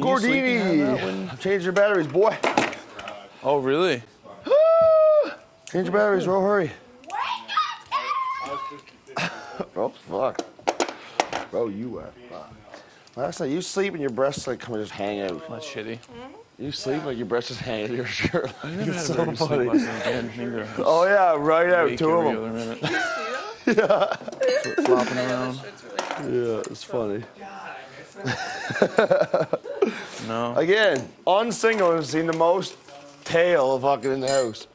Gordini! Change your batteries, boy. Oh, really? Change your batteries, bro. Hurry. Oh, fuck. Bro, you are fucked. Last night, you sleep and your breasts like come and just hang out. That's shitty. You sleep like your breasts just hang out of your shirt. I never had so a very good funny. sleep last night again. Oh, yeah, right out. Two of them. Minute. Yeah. Flopping around. Yeah, it's funny. No. Again, on single, I've seen the most tail fucking in the house.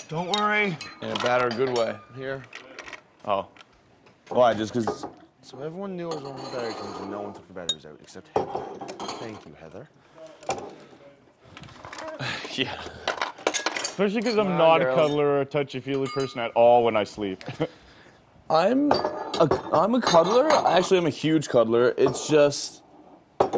Don't worry. In a bad or good way. Here. Oh. Why? Just because. So everyone knew I was on the battery change and no one took the batteries out except Heather. Thank you, Heather. Yeah. Especially because I'm not a cuddler or a touchy-feely person at all when I sleep. I'm a cuddler. Actually, I'm a huge cuddler. It's just,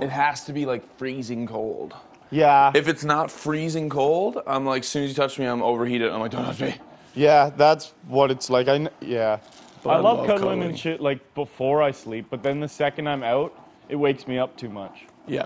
it has to be like freezing cold. Yeah. If it's not freezing cold, I'm like, as soon as you touch me, I'm overheated. I'm like, don't touch me. Yeah, that's what it's like. Yeah. But I love cuddling and shit like before I sleep, but then the second I'm out, it wakes me up too much. Yeah.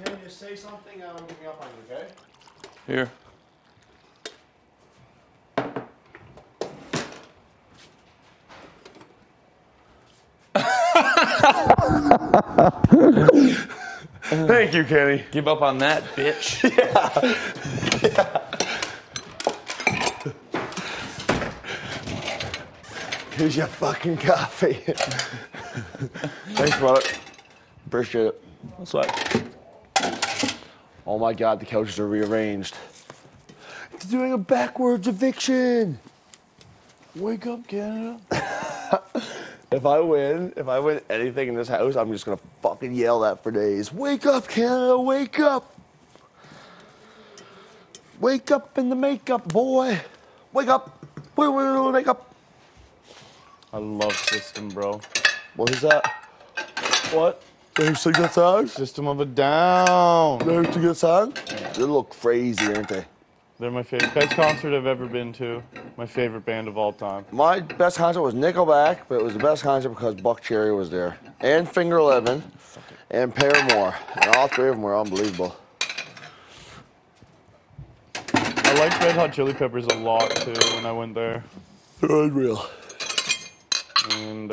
Can you say something? I'm giving up on you, okay? Here. Thank you, Kenny. Give up on that, bitch. Yeah. Here's your fucking coffee. Thanks, brother. Appreciate it. That's right. Oh my God, the couches are rearranged. It's doing a backwards eviction. Wake up, Canada. If I win anything in this house, I'm just gonna fucking yell that for days. Wake up, Canada, wake up. Wake up in the makeup, boy. Wake up. Wake up. I love System, bro. What is that? What? They sing that song? System of a Down. They sing that song? They look crazy, aren't they? They're my favorite. Best concert I've ever been to. My favorite band of all time. My best concert was Nickelback, but it was the best concert because Buck Cherry was there. And Finger 11. And Paramore. And all three of them were unbelievable. I liked Red Hot Chili Peppers a lot, too, when I went there. They're unreal. And,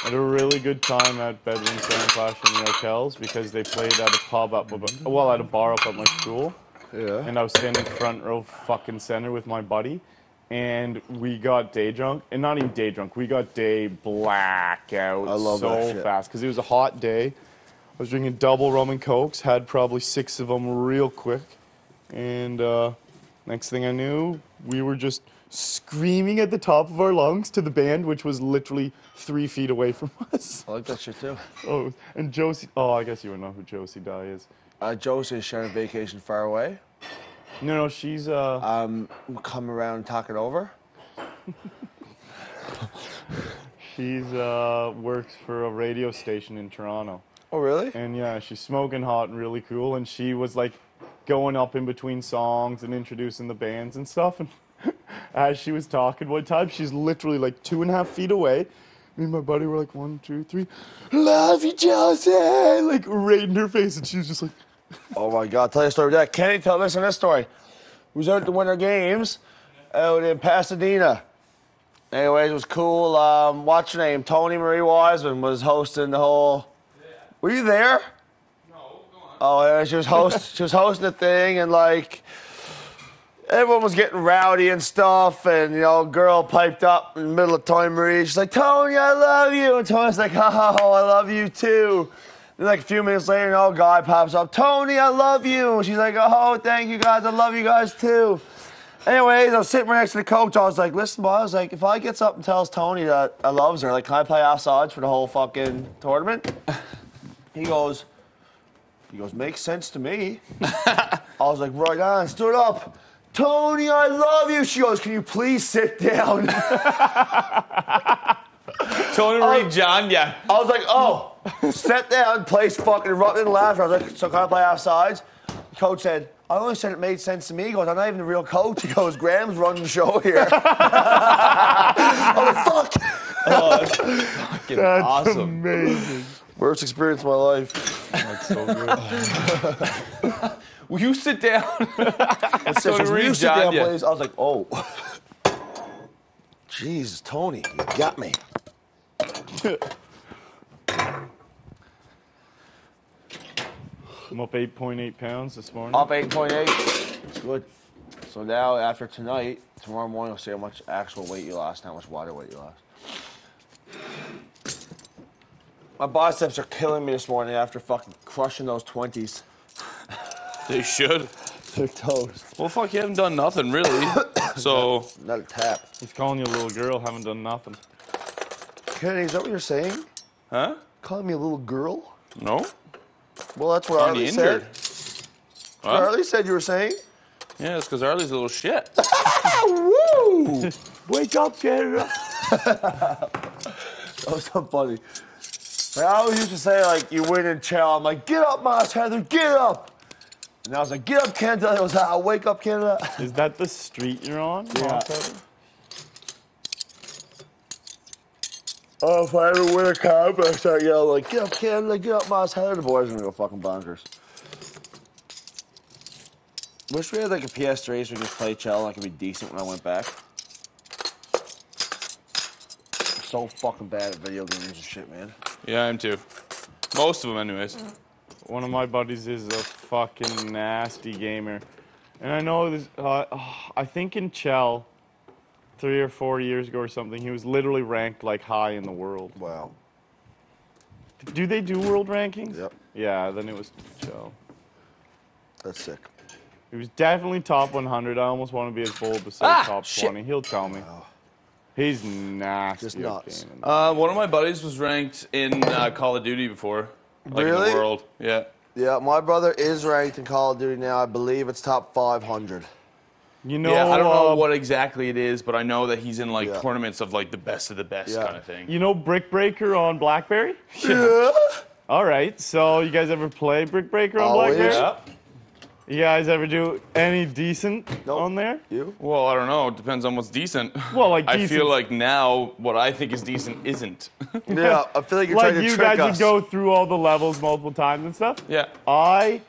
I had a really good time at Bedroom Soundclash in the Hotels because they played at a pub at a bar up at my school. Yeah. And I was standing front row fucking center with my buddy. And we got day drunk. And not even day drunk. We got day blackout I love that so shit. fast. Because it was a hot day. I was drinking double rum and cokes. Had probably 6 of them real quick. And next thing I knew, we were just screaming at the top of our lungs to the band, which was literally 3 feet away from us. I like that shit too. Oh, and Josie. Oh, I guess you would know who Josie Dye is. Josie is sharing a vacation far away. No, she's Come around and talk it over. she's works for a radio station in Toronto. Oh, really? And yeah, she's smoking hot and really cool. And she was like going up in between songs and introducing the bands and stuff. And as she was talking one time, she's literally like 2.5 feet away. Me and my buddy were like, 1, 2, 3, love you, Chelsea, like right in her face. And she was just like, Oh my God! Tell you a story. Yeah, Kenny, listen to this story. We was out at the Winter Games out in Pasadena. Anyways, it was cool. What's your name? Tony Marie Wiseman was hosting the whole. Yeah. Were you there? No, go on. Oh, yeah, she was hosting the thing, and like everyone was getting rowdy and stuff, and you know, a girl piped up in the middle of Tony Marie. She's like, "Tony, I love you," and Tony's like, "Oh, I love you too." And like a few minutes later, a guy pops up, "Tony, I love you." And she's like, "Oh, thank you guys, I love you guys too." Anyways, I was sitting right next to the coach. I was like, "Listen, boy," I was like, "if I gets up and tells Tony that I loves her, like, can I play offsides for the whole fucking tournament?" He goes, "Makes sense to me." I was like, "Right on," stood up. "Tony, I love you." She goes, "Can you please sit down?" Tony Marie John, yeah. I was like, "Oh, sit down." Place fucking erupted in laughter. I was like, "So can I play offsides?" The coach said, "I only said it made sense to me." He goes, "I'm not even the real coach." He goes, "Graham's running the show here." I was like, "Fuck." Oh, that's fucking that's awesome. amazing. Worst experience of my life. That's so good. Will you sit down? Tony Marie you sit John, down, yeah. please. I was like, "Oh." Jesus, Tony, you got me. I'm up 8.8 pounds this morning. Up 8.8. It's good. So now, after tonight, tomorrow morning, I'll see how much actual weight you lost, how much water weight you lost. My biceps are killing me this morning after fucking crushing those 20s. They should. They're toast. Well, fuck, you haven't done nothing, really. So. Not a tap. He's calling you a little girl, haven't done nothing. Kenny, is that what you're saying? Huh? Calling me a little girl? No? Well, that's what Arlie said. Huh? Arlie said you were saying. Yeah, it's because Arlie's a little shit. Woo! Wake up, Canada. That was so funny. Like, I always used to say, like, you win in chow. I'm like, "Get up, Moss Heather, get up." And I was like, "Get up, Canada." It was, "Wake up, Canada." Is that the street you're on? Yeah. Oh, if I ever win a cup, I start yelling, like, "Get up, Canada, get up, Moss Heather." The boys are gonna go fucking bonkers. Wish we had like a PS3 so we could play cello and I could be decent when I went back. I'm so fucking bad at video games and shit, man. Yeah, I am too. Most of them, anyways. One of my buddies is a fucking nasty gamer. And I know this, I think in Chell, 3 or 4 years ago or something, he was literally ranked like high in the world. Wow. Do they do world rankings? Yep. Yeah, then it was Chell. That's sick. He was definitely top 100. I almost want to be as bold to say top 20. He'll tell me. Wow. He's nasty. Just nuts. One of my buddies was ranked in Call of Duty before. Like Really? In the world. Yeah. Yeah, my brother is ranked in Call of Duty now. I believe it's top 500. You know, Yeah, I don't know what exactly it is, but I know that he's in like Yeah. tournaments of like the best of the best Yeah. kind of thing. You know Brick Breaker on BlackBerry? Yeah. All right. So you guys ever play Brick Breaker on Always. BlackBerry? Yeah. You guys ever do any decent Nope. on there? You? Well, I don't know. It depends on what's decent. Well, like I decent. feel like now what I think is decent isn't. Yeah, I feel like you're Like trying to you trick guys us. would go through all the levels multiple times and stuff. Yeah. I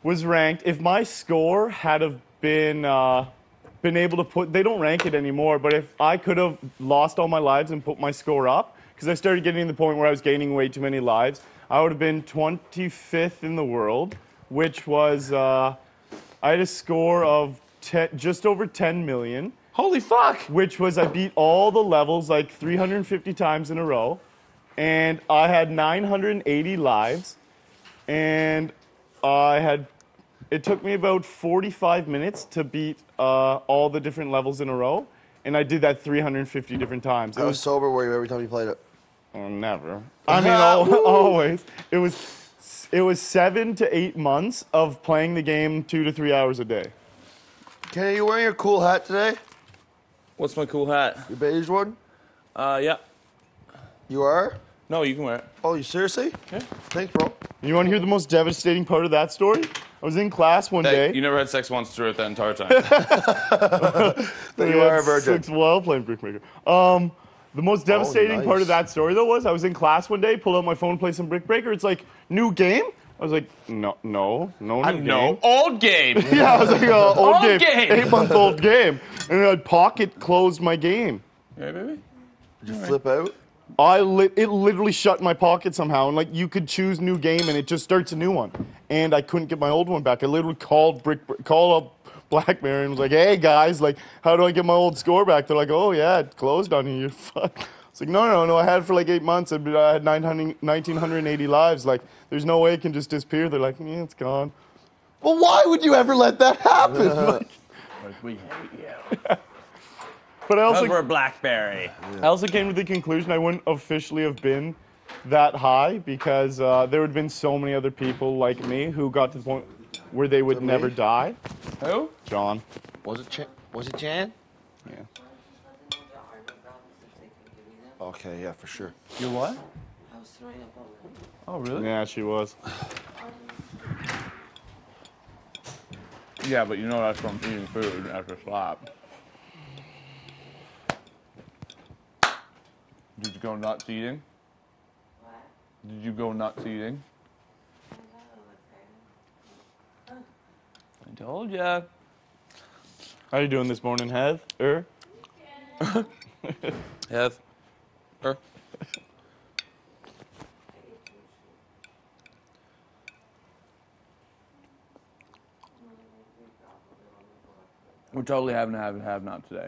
was ranked. If my score had have been able to put, they don't rank it anymore. But if I could have lost all my lives and put my score up, because I started getting to the point where I was gaining way too many lives, I would have been 25th in the world, which was I had a score of just over 10 million. Holy fuck! Which was I beat all the levels like 350 times in a row, and I had 980 lives, and it took me about 45 minutes to beat all the different levels in a row, and I did that 350 different times. How sober were you every time you played it? Oh, never. I mean, always. It was 7 to 8 months of playing the game 2 to 3 hours a day. Kenny, you wearing your cool hat today? What's my cool hat? Your beige one? Yeah. You are? No, you can wear it. Oh, you seriously? Yeah. Thanks, bro. You want to hear the most devastating part of that story? I was in class one day. You never had sex once throughout that entire time. That you are a virgin. 6 while playing Brickmaker. The most devastating part of that story, though, was I was in class one day, pulled out my phone, played some Brickbreaker. It's like, new game? I was like, no new game. No, old game. Yeah, I was like, old Old game. game. 8-month-old game. And then I'd pocket closed my game. Yeah, baby. Did you flip out? It literally shut in my pocket somehow, and like you could choose new game, and it just starts a new one. And I couldn't get my old one back. I literally called up Blackberry and was like, "Hey guys, like, how do I get my old score back?" They're like, "Oh yeah, it closed on you. You're fucked." It's like, no. I had it for like 8 months. I had 1,980 lives. Like, there's no way it can just disappear. They're like, yeah, it's gone. Well, why would you ever let that happen? Like, we hate you. But I also, We're Blackberry. I also came to the conclusion I wouldn't officially have been that high because there would have been so many other people like me who got to the point where they would never die. Who? John. Was it Jan? Yeah. Okay, yeah, for sure. You what? I was throwing up all Oh, really? Yeah, she was. Yeah, but you know that's from eating food after slap. Did you go nuts eating? What? Did you go nuts eating? I told ya. How you doing this morning, Heather? Heath. We're totally having to have not today.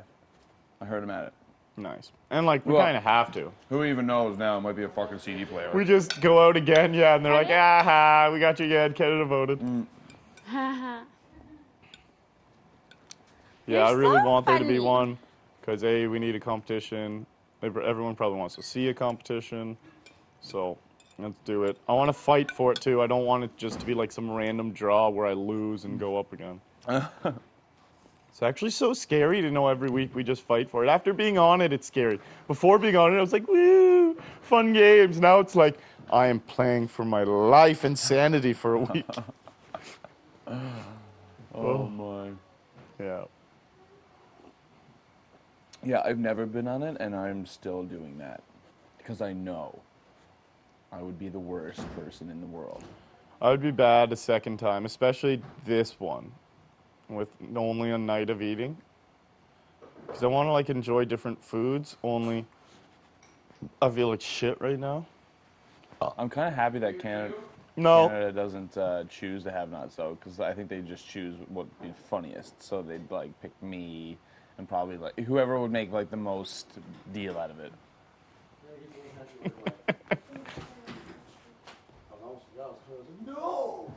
I heard him at it. Nice. And like, we Well- kind of have to. Who even knows now? It might be a fucking CD player. We just go out again, yeah, and they're like, aha, we got you again, Canada voted. Yeah, I You're really so want there to be funny. one, because A, we need a competition. Everyone probably wants to see a competition, so let's do it. I want to fight for it too. I don't want it just to be like some random draw where I lose and go up again. It's actually so scary to know every week we just fight for it. After being on it, it's scary. Before being on it, I was like, woo, fun games. Now it's like, I am playing for my life and sanity for a week. Oh my. Yeah. Yeah, I've never been on it, and I'm still doing that because I know I would be the worst person in the world. I would be bad a second time, especially this one, with only a night of eating. Because I want to like enjoy different foods. Only I feel like shit right now. I'm kind of happy that Canada doesn't choose the have-nots though, because I think they just choose what would be funniest. So they'd like pick me and probably like whoever would make like the most deal out of it. No!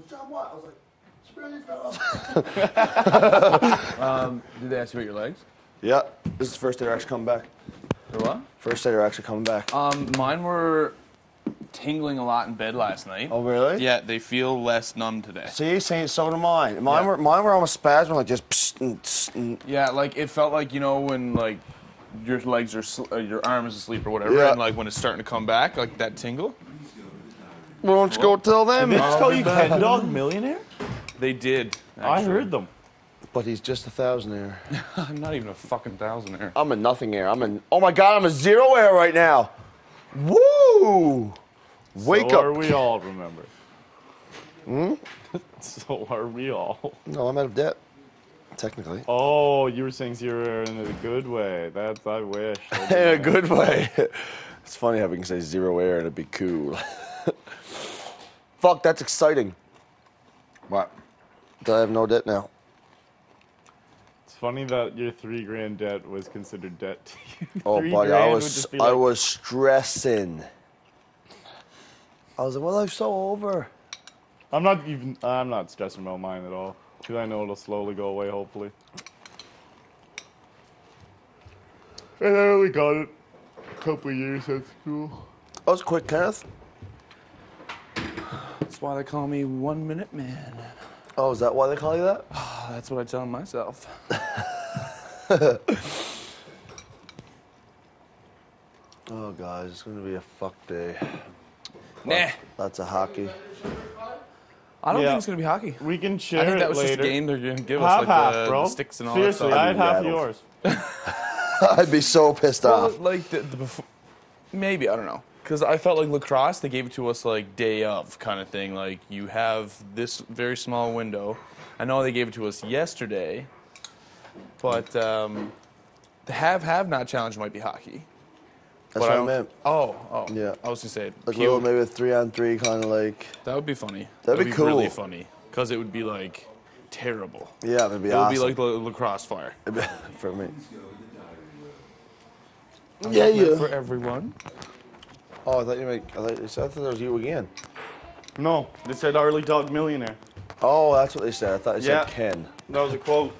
John Watt. I was like, Did they ask you about your legs? yeah, this is the first day they're actually coming back. Or what? First day they're actually coming back. Mine were tingling a lot in bed last night. Oh, really? Yeah, they feel less numb today. See, so do mine. Mine Yeah. were almost spasming, like just psst, and tss, and Yeah, like it felt like, you know, when like your legs are your arm is asleep or whatever, Yeah. and like when it's starting to come back, like that tingle. Why don't you go tell them? Did they just call you Ken Dog Millionaire? They did. I actually. heard them. But he's just a thousandaire. I'm not even a fucking thousandaire. I'm a nothingaire. Oh my God, I'm a zeroaire right now. Woo! Wake So up. are we all, remember. So are we all. No, I'm out of debt. Technically. Oh, you were saying zero in a good way. That's, I wish. In a good way. It's funny how we can say zero air and it'd be cool. Fuck, that's exciting. What? I have no debt now. It's funny that your $3,000 debt was considered debt to you. Oh, $3,000 buddy, I would was just be like, stressing. I was like, my life's so over. I'm not stressing about mine at all. Because I know it'll slowly go away, hopefully. And I only got it a couple of years at school. That was quick, Kenneth. That's why they call me 1 minute man. Oh, is that why they call you that? That's what I tell myself. Oh, guys, it's going to be a fuck day. Nah. Lots of hockey. I don't Yeah. think it's gonna be hockey. We can share I think that it was later. just a game they're gonna give Half, us, like half, the bro. sticks and all Seriously, that I stuff. had half rattled. yours. I'd be so pissed Well, off. like maybe I don't know, because I felt like lacrosse they gave it to us like day of kind of thing. Like you have this very small window. I know they gave it to us yesterday, but the have not challenge might be hockey. That's But what I don't- meant. Oh, Yeah. I was gonna say Like a cute. little, maybe a 3-on-3 kind of like. That would be funny. That'd be cool. Really funny, because it would be like terrible. Yeah, it'd be It awesome. would be like the lacrosse fire. For me. Not Yeah, meant yeah. For everyone. Oh, I thought you thought that was you again. No, they said early dog millionaire. Oh, that's what they said. I thought they Yeah. said Ken. That was a quote.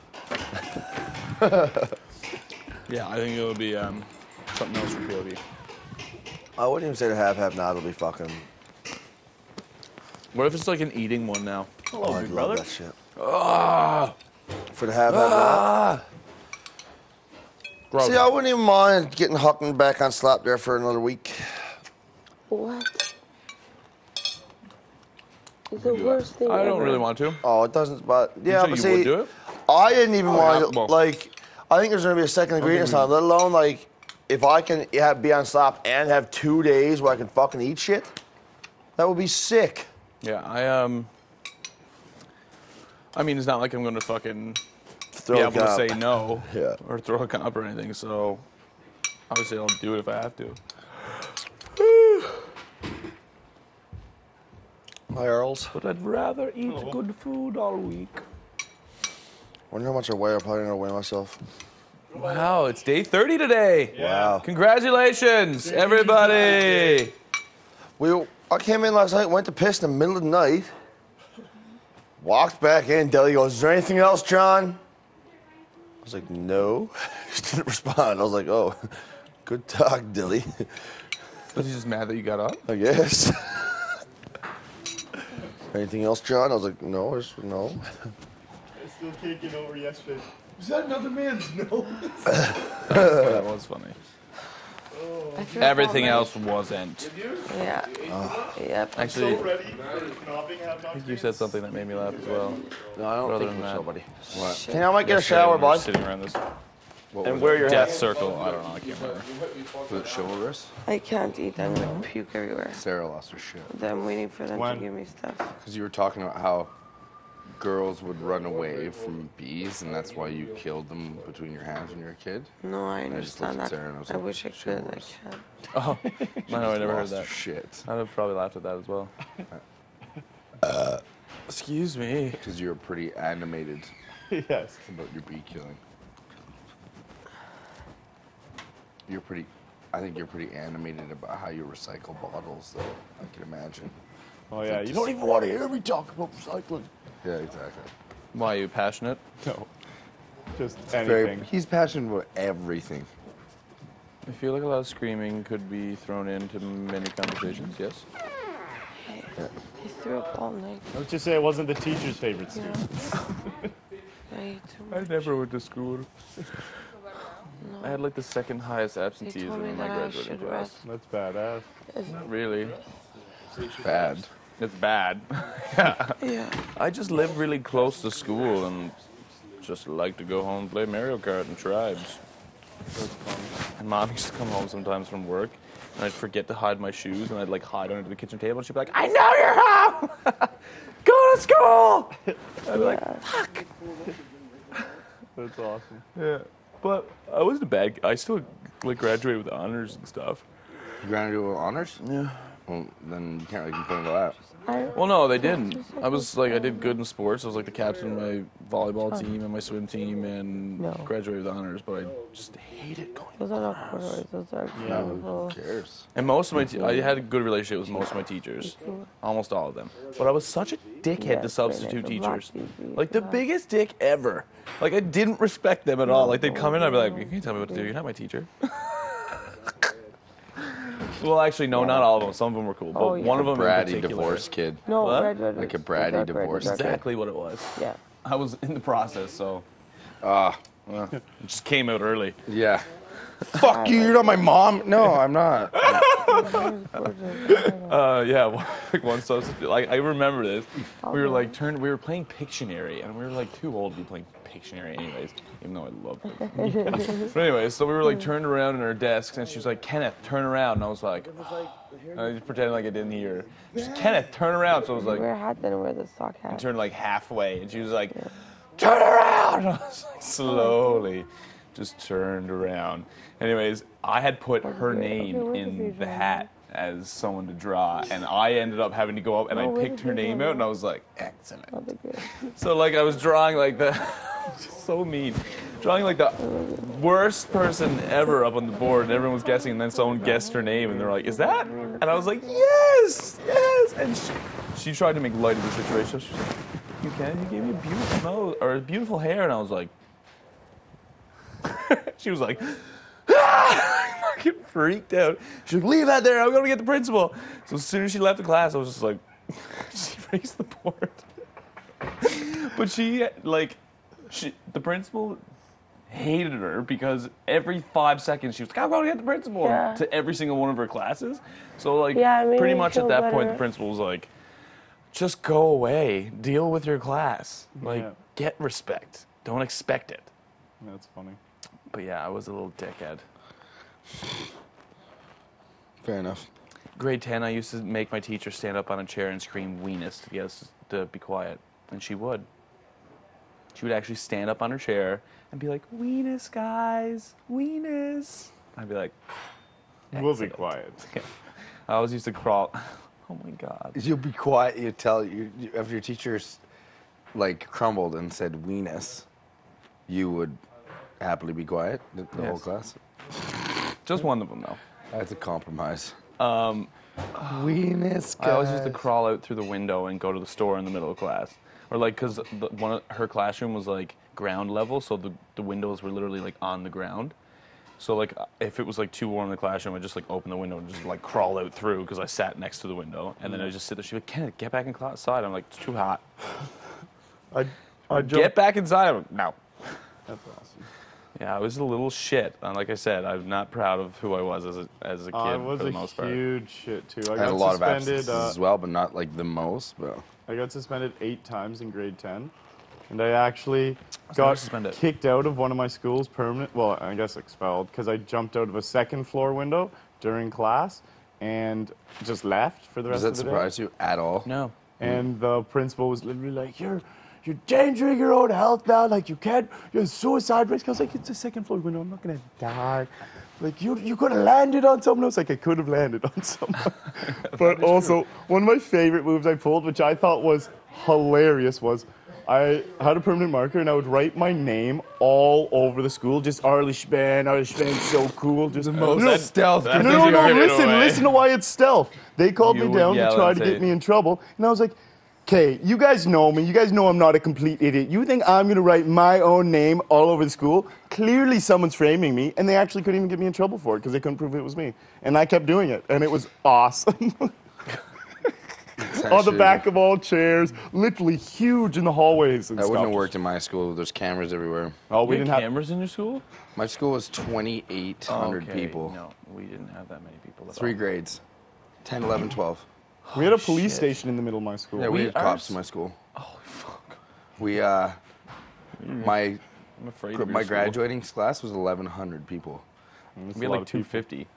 Yeah, I think it would be something else for POV. I wouldn't even say the have not. It'll be fucking. What if it's like an eating one now? Oh, I'd love brother. that shit. Ah! For the have not. Ah! See, I wouldn't even mind getting Hucken back on slap there for another week. What? It's the worst thing I don't ever. really want to. Oh, it doesn't. But yeah, So but you see, would do it? I didn't even want yeah, to, well. like. I think there's going to be a second ingredient time. Let alone like, if I can be on slap and have 2 days where I can fucking eat shit, that would be sick. Yeah, I mean, it's not like I'm going to fucking Throw be a able to cup. say no Yeah. or throw a cup or anything. So obviously, I'll do it if I have to. Hi, Earls. But I'd rather eat good food all week. Wonder how much I weigh. I'm probably gonna weigh myself. Wow, it's day 30 today. Wow. Congratulations, everybody. I came in last night, went to piss in the middle of the night, walked back in. Deli goes, "Is there anything else, John?" I was like, "No." She didn't respond. I was like, "Oh, good talk, Dilly." Was he just mad that you got up? I guess. Anything else, John? I was like, "No, no." I still can't get over yesterday. Is that another man's nose? That was funny. I threw up Everything all else wasn't. night. Yeah. Yep. Actually, Ready for knobbing have not you said something that made me laugh as well. No, I don't Rather think than so, that. buddy. What? Can I might get a Yesterday shower, when we were bud? Sitting around this And wear your death hat. circle. I don't know. I can't remember. Was it chivalrous? I can't eat. I'm gonna puke everywhere. Sarah lost her shit. Then I'm waiting for them When? to give me stuff. Because you were talking about how girls would run away from bees, and that's why you killed them between your hands when you were a kid. No, I just looked understand at that. Sarah and I was I like, wish I could. I chivalrous. can't. Oh, no, I never heard Lost her that. shit. I'd have probably laughed at that as well. Excuse me. Because you were pretty animated Yes. about your bee killing. I think you're pretty animated about how you recycle bottles, though. I can imagine. Oh yeah, you don't even want to hear me talk about recycling. Yeah, exactly. Why are you passionate? No. Just anything. He's passionate about everything. I feel like a lot of screaming could be thrown into many conversations. Yes. He threw up all night. Let's just say it wasn't the teacher's favorite Yeah. student. I ate too I much. never went to school. No. I had like the second highest They absenteeism told me in my that I graduating should class. rest. That's badass. Not really. Bad. It's bad. Yeah. I just live really close to school and just like to go home and play Mario Kart and Tribes. And Mom used to come home sometimes from work, and I'd forget to hide my shoes, and I'd like hide under the kitchen table, and she'd be like, "I know you're home! Go to school!" I'd be like, "Fuck!" That's awesome. Yeah, but I wasn't a bad. I still like graduated with honors and stuff. You graduated with honors? Yeah. Well, then you can't really complain about that. Well, no, they didn't. I was like, I did good in sports. I was like the captain of my volleyball team and my swim team, and No. graduated with honors. But I just hated going. Those are not corduroys. Those are beautiful. Who cares? And most of my, I had a good relationship with most of my teachers, almost all of them. But I was such a dickhead to Yes, substitute very nice. teachers, Rocky, like the yeah. biggest dick ever. Like I didn't respect them at all. Like they'd come in, I'd be like, "You can't tell me what to do. You're not my teacher." Well, actually, no, not all of them. Some of them were cool, but Oh, yeah. one of them in Bratty particular. divorced kid. No, What? red. Like a bratty divorce. Exactly what it was. Yeah. I was in the process, so Ah, it just came out early. yeah. Fuck you, you're not my mom. No, I'm not. Yeah, like one substitute. Like I remember this. We were like we were playing Pictionary, and we were like too old to be playing Pictionary, anyways. Even though I loved it. But anyways, so we were like turned around in our desks, and she was like, "Kenneth, turn around." And I was like, I just pretended like I didn't hear her. She's like, "Kenneth, turn around." So I was like, Wear a hat, then wear the sock I hat. turned like halfway, and she was like, "Turn around!" And I was like, slowly, just turned around. Anyways, I had put her name in the hat as someone to draw, and I ended up having to go up and I picked her name out, and I was like, excellent. So like I was drawing like the, so mean, drawing like the worst person ever up on the board, and everyone was guessing, and then someone guessed her name, and they're like, is that? And I was like, yes, yes. And she tried to make light of the situation. She was like, you gave me a beautiful nose, or beautiful hair, and I was like, she was like, I fucking freaked out. She's like, leave that there, I'm gonna get the principal. So as soon as she left the class, I was just like, she raised the board. But the principal hated her because every 5 seconds she was like, I'm gonna get the principal to every single one of her classes. So like, pretty much at that point, the principal was like, just go away, deal with your class. Like, get respect. Don't expect it. That's funny. But yeah, I was a little dickhead. Fair enough. Grade 10, I used to make my teacher stand up on a chair and scream "weenus" to get us to be quiet. And she would. She would actually stand up on her chair and be like, "Weenus, guys, weenus." I'd be like, We'll be quiet. I always used to crawl. Oh my God. You'll be quiet. You tell if your teachers like crumbled and said "weenus," you would happily be quiet. The whole class. Just one of them though. That's a compromise. Weenus, I always used to crawl out through the window and go to the store in the middle of class. Or like, because her classroom was like ground level, so the windows were literally like on the ground. So like, if it was like too warm in the classroom, I'd just like open the window and just like crawl out through because I sat next to the window. And then I'd just sit there. She'd be like, Kenneth, get back inside. I'm like, it's too hot. Get back inside. I'm like, no. That's awesome. Yeah, I was a little shit. And like I said, I'm not proud of who I was as a kid for the most part. I was a huge shit too. I had a lot of absences as well, but not like the most. But I got suspended 8 times in grade 10. And I actually got kicked out of one of my schools well, I guess expelled, because I jumped out of a second floor window during class and just left for the rest of the day. Does that surprise you at all? No. And the principal was literally like, you're endangering your own health now, like you're suicide risk. I was like, it's a second floor window, I'm not gonna die. Like you could have landed on someone. I was like, I could have landed on someone. But also, one of my favorite moves I pulled, which I thought was hilarious, was I had a permanent marker and I would write my name all over the school. Just Arlie Schman, so cool. Just the most stealth. No, listen to why it's stealth. They called me down to try to get me in trouble. And I was like, okay, you guys know me. You guys know I'm not a complete idiot. You think I'm going to write my own name all over the school? Clearly someone's framing me, and they actually couldn't even get me in trouble for it because they couldn't prove it was me. And I kept doing it, and it was awesome. On the back of all chairs, literally huge in the hallways and that stuff. wouldn't have worked in my school. There's cameras everywhere. Oh, we didn't have cameras in your school? My school was 2,800 people. No, we didn't have that many people. 3 grades. 10, 11, 12. We had a police station in the middle of my school. Yeah, we had cops in my school. Holy fuck. We, my graduating class was 1,100 people. We had like 250.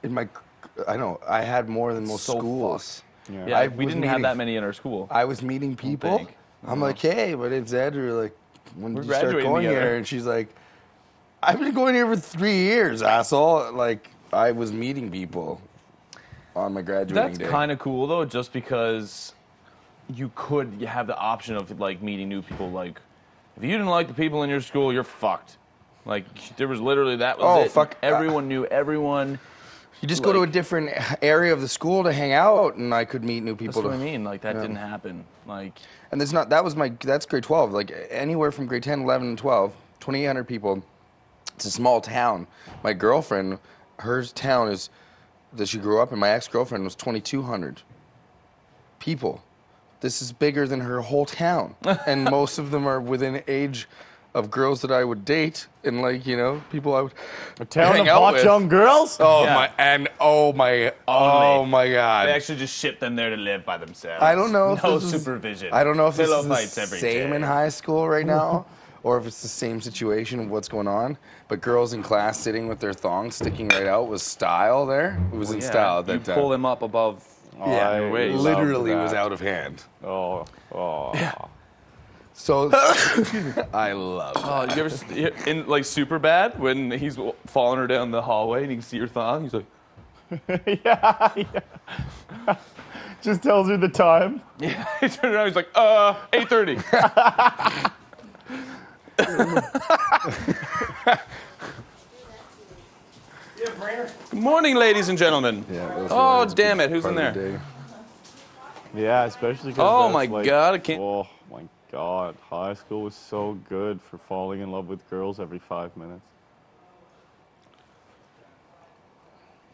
I know, I had more than most schools. Yeah, we didn't have that many in our school. I was meeting people. I'm like, hey, my name's Andrew. Like, when did you start going here? And she's like, I've been going here for 3 years, asshole. Like, I was meeting people on my graduating day. That's kind of cool, though, just because you have the option of, like, meeting new people. Like, if you didn't like the people in your school, you're fucked. Like, there was literally, that was it. Fuck. Everyone knew everyone. You just go to a different area of the school to hang out, and I could meet new people. That's what I mean. Like, that didn't happen. Like, and that's grade 12. Like, anywhere from grade 10, 11, and 12, 2,800 people. It's a small town. My girlfriend, her town that she grew up in, my ex-girlfriend, was 2,200 people. This is bigger than her whole town. And most of them are within age of girls that I would date and like, you know, people I would A town hang of out hot with. young girls? Oh Yeah. my, and oh my God. They actually just ship them there to live by themselves. I don't know if No this is- supervision. I don't know if this Pillow is the fights every same day. in high school right now, or if it's the same situation of what's going on. But girls in class sitting with their thongs sticking right out was style there. It was in style at that You time. pull them up above. Yeah, I waist. loved literally that. was out of hand. Oh. So I love that. Oh, you ever in like super bad when he's following her down the hallway and you can see her thong? He's like, yeah. Just tells her the time. yeah. He turned around. He's like, 8:30. Good morning, ladies and gentlemen. Yeah, those Oh, were a damn big it, who's part in of the there? day. Yeah, especially because. Oh my God, I can't. Oh my God, high school was so good for falling in love with girls every 5 minutes.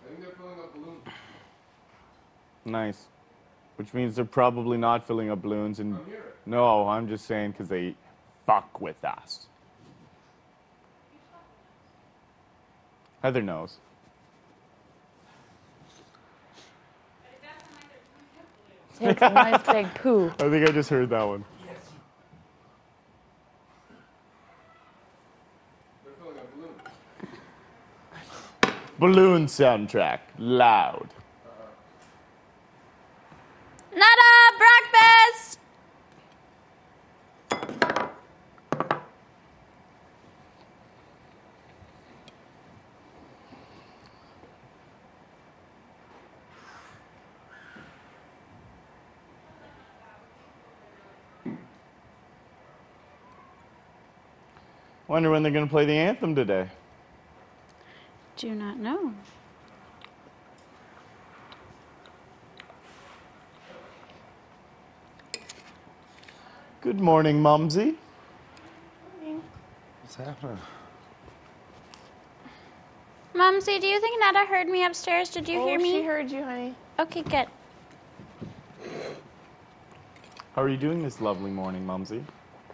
I think they're filling up balloons. Nice. Which means they're probably not filling up balloons and. No, I'm just saying because they fuck with us. Heather knows. Takes a nice big poo. I think I just heard that one. They're filling up balloons. Balloon soundtrack. Loud. Nada, breakfast! Wonder when they're going to play the anthem today. Do not know. Good morning, Mumsy. What's happening? Mumsy, do you think Nada heard me upstairs? Did you hear me? She heard you, honey. Okay, good. How are you doing this lovely morning, Mumsy?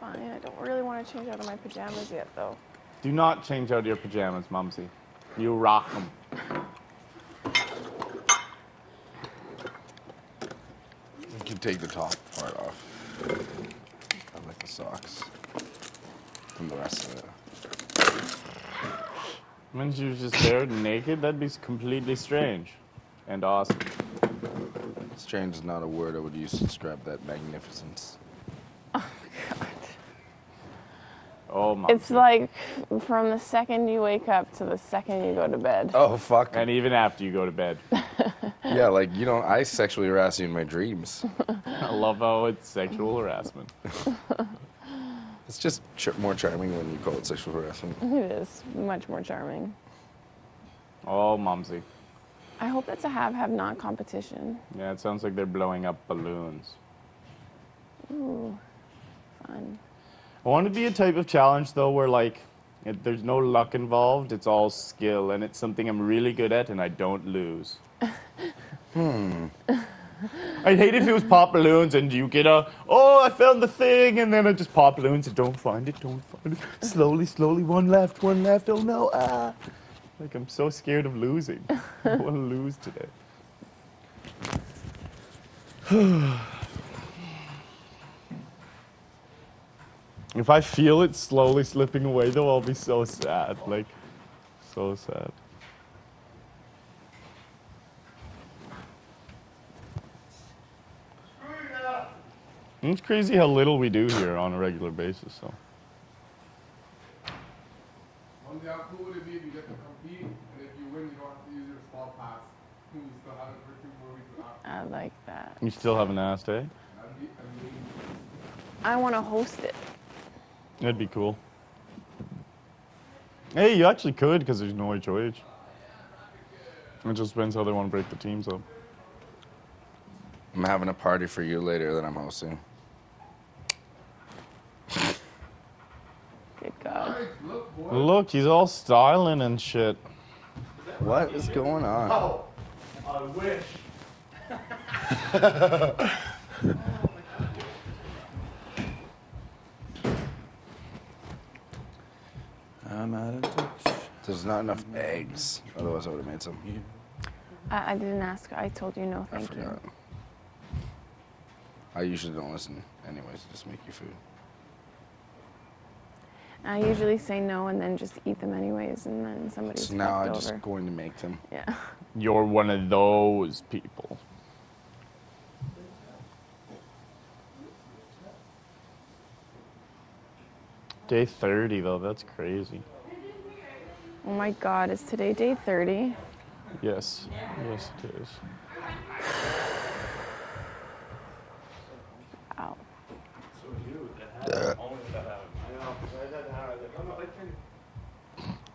Fine. I don't really want to change out of my pajamas yet, though. Do not change out your pajamas, Mumsy. You rock them. You can take the top part off. I like the socks. And the rest of it. When she was just there naked, that'd be completely strange. And awesome. Strange is not a word I would use to describe that magnificence. Oh, Mumsy. It's like from the second you wake up to the second you go to bed. Oh, fuck. And even after you go to bed. Yeah, like, you know, I sexually harass you in my dreams. I love how it's sexual harassment. It's just more charming when you call it sexual harassment. It is much more charming. Oh, Mumsy. I hope it's a have-not competition. Yeah, it sounds like they're blowing up balloons. Ooh, fun. I want to be a type of challenge, though, where, like, there's no luck involved. It's all skill, and it's something I'm really good at, and I don't lose. I'd hate if it was pop balloons, and you get I found the thing, and then I just pop balloons and don't find it. Slowly, one left, oh no, ah. Like, I'm so scared of losing. I want to lose today. If I feel it slowly slipping away, though, I'll be so sad. Like, so sad. It's crazy how little we do here on a regular basis, so. One day, how cool would it be if you get to compete, and if you win, you don't have to use your small pass. You still have it for 2 more weeks after. I like that. You still haven't asked, eh? That'd be amazing. I want to host it. That'd be cool. Hey, you actually could, because there's no HOH. It just depends how they want to break the teams up. I'm having a party for you later that I'm hosting. Good God. Look, boy. Look, he's all styling and shit. What is going on? Oh, I wish. I'm out of touch. There's not enough eggs. Otherwise, I would have made some. I didn't ask. I told you no, I thank you. forgot. I usually don't listen anyways. Just make you food. I usually say no and then just eat them anyways, and then somebody's So now I'm fucked just over. going to make them. Yeah. You're one of those people. Day 30, though, that's crazy. Oh my God, is today day 30? Yes, yes it is.